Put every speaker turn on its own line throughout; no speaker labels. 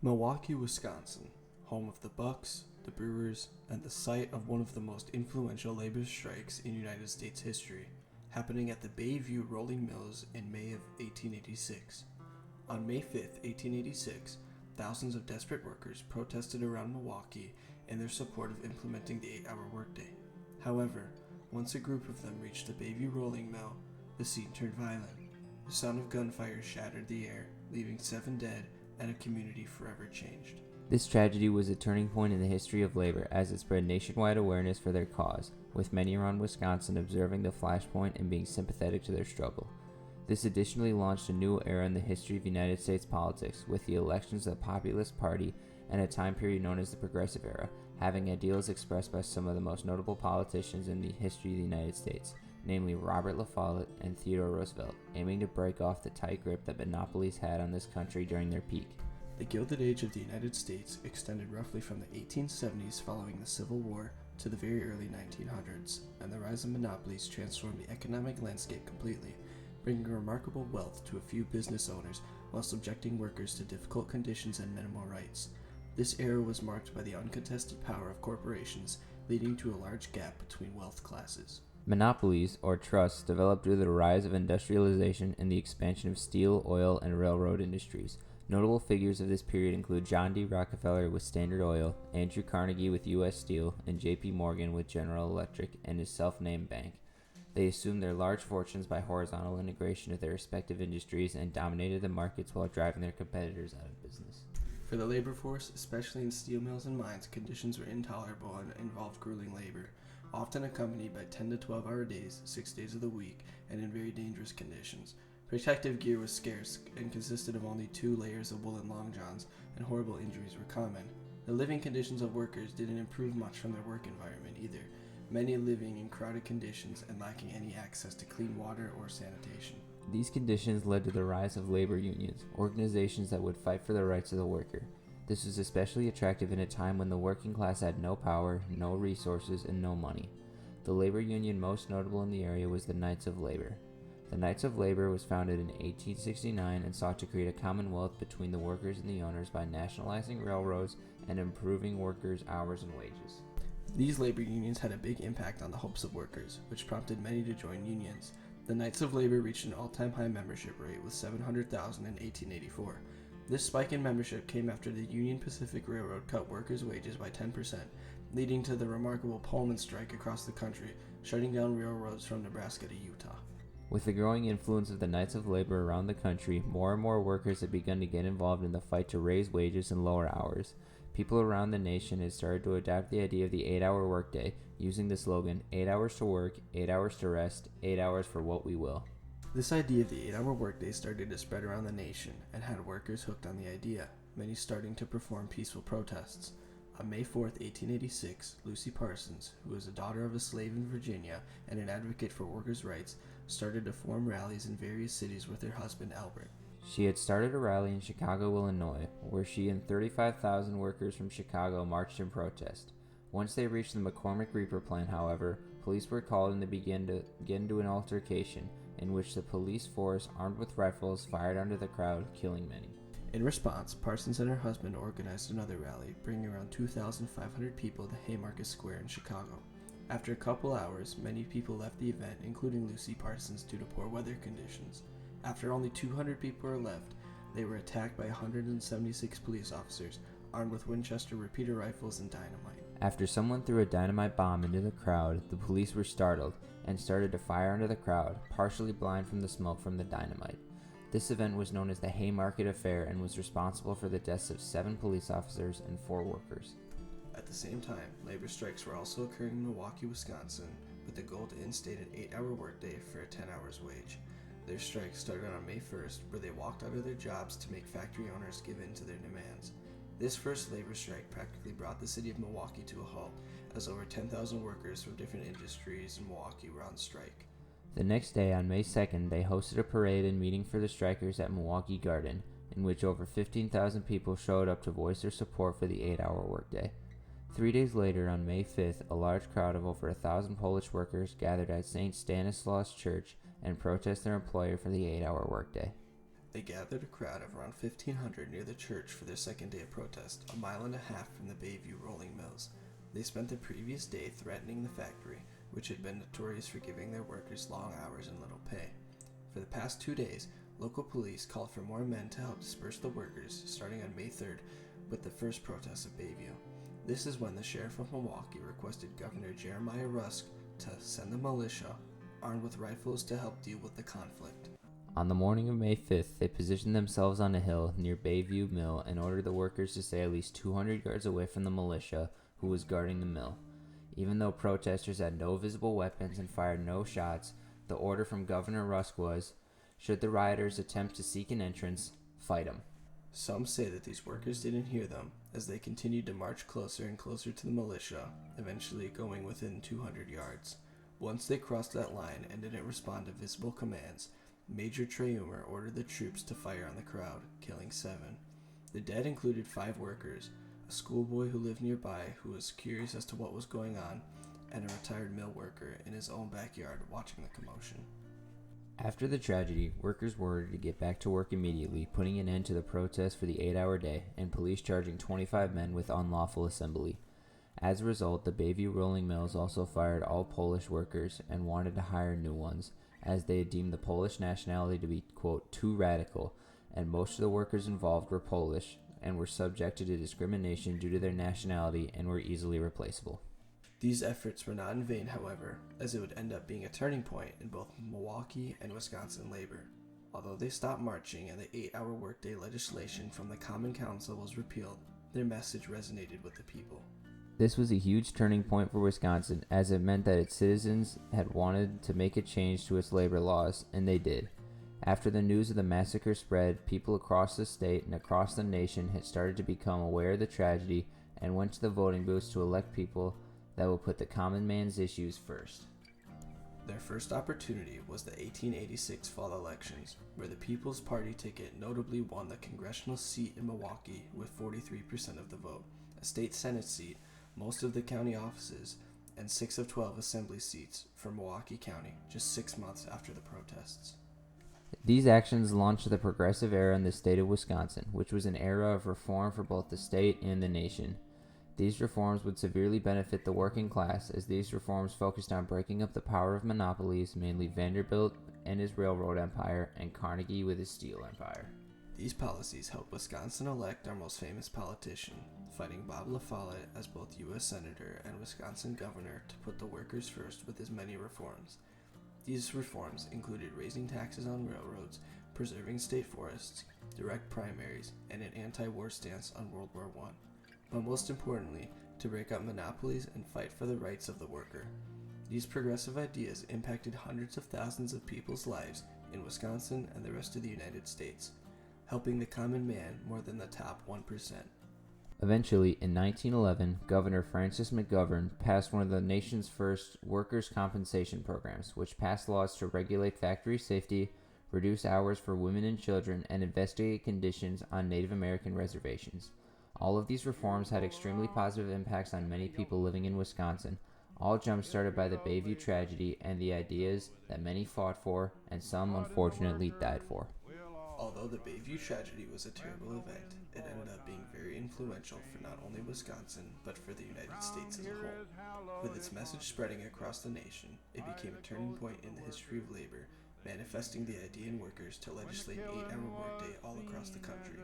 Milwaukee, Wisconsin, home of the Bucks, the Brewers, and the site of one of the most influential labor strikes in United States history, happening at the Bayview Rolling Mills in May of 1886. On May 5, 1886, thousands of desperate workers protested around Milwaukee in their support of implementing the 8-hour workday. However, once a group of them reached the Bayview Rolling Mill, the scene turned violent. The sound of gunfire shattered the air, leaving 7 dead and a community forever changed.
This tragedy was a turning point in the history of labor as it spread nationwide awareness for their cause, with many around Wisconsin observing the flashpoint and being sympathetic to their struggle. This additionally launched a new era in the history of United States politics, with the elections of the Populist Party and a time period known as the Progressive Era, having ideals expressed by some of the most notable politicians in the history of the United States, namely Robert La Follette and Theodore Roosevelt, aiming to break off the tight grip that monopolies had on this country during their peak.
The Gilded Age of the United States extended roughly from the 1870s following the Civil War to the very early 1900s, and the rise of monopolies transformed the economic landscape completely, bringing remarkable wealth to a few business owners while subjecting workers to difficult conditions and minimal rights. This era was marked by the uncontested power of corporations, leading to a large gap between wealth classes.
Monopolies, or trusts, developed due to the rise of industrialization and the expansion of steel, oil, and railroad industries. Notable figures of this period include John D. Rockefeller with Standard Oil, Andrew Carnegie with U.S. Steel, and J.P. Morgan with General Electric and his self-named bank. They assumed their large fortunes by horizontal integration of their respective industries and dominated the markets while driving their competitors out of business.
For the labor force, especially in steel mills and mines, conditions were intolerable and involved grueling labor, often accompanied by 10 to 12-hour days, 6 days of the week, and in very dangerous conditions. Protective gear was scarce and consisted of only 2 layers of woolen long johns, and horrible injuries were common. The living conditions of workers didn't improve much from their work environment either, many living in crowded conditions and lacking any access to clean water or sanitation.
These conditions led to the rise of labor unions, organizations that would fight for the rights of the worker. This was especially attractive in a time when the working class had no power, no resources, and no money. The labor union most notable in the area was the Knights of Labor. The Knights of Labor was founded in 1869 and sought to create a commonwealth between the workers and the owners by nationalizing railroads and improving workers' hours and wages.
These labor unions had a big impact on the hopes of workers, which prompted many to join unions. The Knights of Labor reached an all-time high membership rate with 700,000 in 1884. This spike in membership came after the Union Pacific Railroad cut workers' wages by 10%, leading to the remarkable Pullman strike across the country, shutting down railroads from Nebraska to Utah.
With the growing influence of the Knights of Labor around the country, more and more workers had begun to get involved in the fight to raise wages and lower hours. People around the nation had started to adopt the idea of the 8-hour workday, using the slogan, 8 hours to work, 8 hours to rest, 8 hours for what we will.
This idea of the 8-hour workday started to spread around the nation and had workers hooked on the idea, many starting to perform peaceful protests. On May 4, 1886, Lucy Parsons, who was a daughter of a slave in Virginia and an advocate for workers' rights, started to form rallies in various cities with her husband Albert.
She had started a rally in Chicago, Illinois, where she and 35,000 workers from Chicago marched in protest. Once they reached the McCormick Reaper plant, however, police were called and they began to get into an altercation, in which the police force, armed with rifles, fired onto the crowd, killing many.
In response, Parsons and her husband organized another rally, bringing around 2,500 people to Haymarket Square in Chicago. After a couple hours, many people left the event, including Lucy Parsons, due to poor weather conditions. After only 200 people were left, they were attacked by 176 police officers, armed with Winchester repeater rifles and dynamite.
After someone threw a dynamite bomb into the crowd, the police were startled and started to fire into the crowd, partially blind from the smoke from the dynamite. This event was known as the Haymarket Affair and was responsible for the deaths of 7 police officers and 4 workers.
At the same time, labor strikes were also occurring in Milwaukee, Wisconsin, with the goal to instate an 8-hour workday for a 10 hours wage. Their strike started on May 1st, where they walked out of their jobs to make factory owners give in to their demands. This first labor strike practically brought the city of Milwaukee to a halt, as over 10,000 workers from different industries in Milwaukee were on strike.
The next day, on May 2nd, they hosted a parade and meeting for the strikers at Milwaukee Garden, in which over 15,000 people showed up to voice their support for the 8-hour workday. 3 days later, on May 5th, a large crowd of over 1,000 Polish workers gathered at St. Stanislaus Church and protested their employer for the 8-hour workday.
They gathered a crowd of around 1,500 near the church for their second day of protest, a mile and a half from the Bayview rolling mills. They spent the previous day threatening the factory, which had been notorious for giving their workers long hours and little pay. For the past 2 days, local police called for more men to help disperse the workers, starting on May 3rd with the first protest of Bayview. This is when the sheriff of Milwaukee requested Governor Jeremiah Rusk to send the militia, armed with rifles, to help deal with the conflict.
On the morning of May 5th, they positioned themselves on a hill near Bayview Mill and ordered the workers to stay at least 200 yards away from the militia who was guarding the mill. Even though protesters had no visible weapons and fired no shots, the order from Governor Rusk was, should the rioters attempt to seek an entrance, fight them.
Some say that these workers didn't hear them, as they continued to march closer and closer to the militia, eventually going within 200 yards. Once they crossed that line and didn't respond to visible commands, Major Treumer ordered the troops to fire on the crowd, killing 7. The dead included 5 workers, a schoolboy who lived nearby who was curious as to what was going on, and a retired mill worker in his own backyard watching the commotion.
After the tragedy, workers were ordered to get back to work immediately, putting an end to the protest for the 8-hour day, and police charging 25 men with unlawful assembly. As a result, the Bayview Rolling Mills also fired all Polish workers and wanted to hire new ones, as they had deemed the Polish nationality to be, quote, too radical, and most of the workers involved were Polish and were subjected to discrimination due to their nationality and were easily replaceable.
These efforts were not in vain, however, as it would end up being a turning point in both Milwaukee and Wisconsin labor. Although they stopped marching and the 8-hour workday legislation from the Common Council was repealed, their message resonated with the people.
This was a huge turning point for Wisconsin, as it meant that its citizens had wanted to make a change to its labor laws, and they did. After the news of the massacre spread, people across the state and across the nation had started to become aware of the tragedy and went to the voting booths to elect people that will put the common man's issues first.
Their first opportunity was the 1886 fall elections, where the People's Party ticket notably won the congressional seat in Milwaukee with 43% of the vote, a state senate seat, most of the county offices, and 6 of 12 assembly seats for Milwaukee County just 6 months after the protests.
These actions launched the progressive era in the state of Wisconsin, which was an era of reform for both the state and the nation. These reforms would severely benefit the working class, as these reforms focused on breaking up the power of monopolies, mainly Vanderbilt and his railroad empire, and Carnegie with his steel empire.
These policies helped Wisconsin elect our most famous politician, fighting Bob La Follette as both U.S. Senator and Wisconsin Governor to put the workers first with his many reforms. These reforms included raising taxes on railroads, preserving state forests, direct primaries, and an anti-war stance on World War I. But most importantly, to break up monopolies and fight for the rights of the worker. These progressive ideas impacted hundreds of thousands of people's lives in Wisconsin and the rest of the United States, helping the common man more than the top 1%.
Eventually, in 1911, Governor Francis McGovern passed one of the nation's first workers' compensation programs, which passed laws to regulate factory safety, reduce hours for women and children, and investigate conditions on Native American reservations. All of these reforms had extremely positive impacts on many people living in Wisconsin, all jump-started by the Bayview tragedy and the ideas that many fought for and some unfortunately died for.
Although the Bayview tragedy was a terrible event, it ended up being very influential for not only Wisconsin, but for the United States as a whole. With its message spreading across the nation, it became a turning point in the history of labor, manifesting the idea in workers to legislate an 8-hour workday all across the country,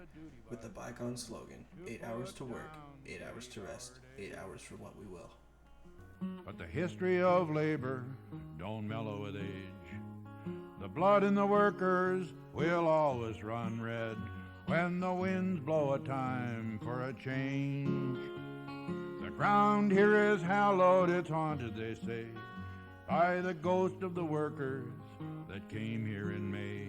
with the bygone slogan, 8 hours to work, 8 hours to rest, 8 hours for what we will.
But the history of labor don't mellow with age. The blood in the workers will always run red when the winds blow a time for a change. The ground here is hallowed, it's haunted, they say, by the ghost of the workers that came here in May.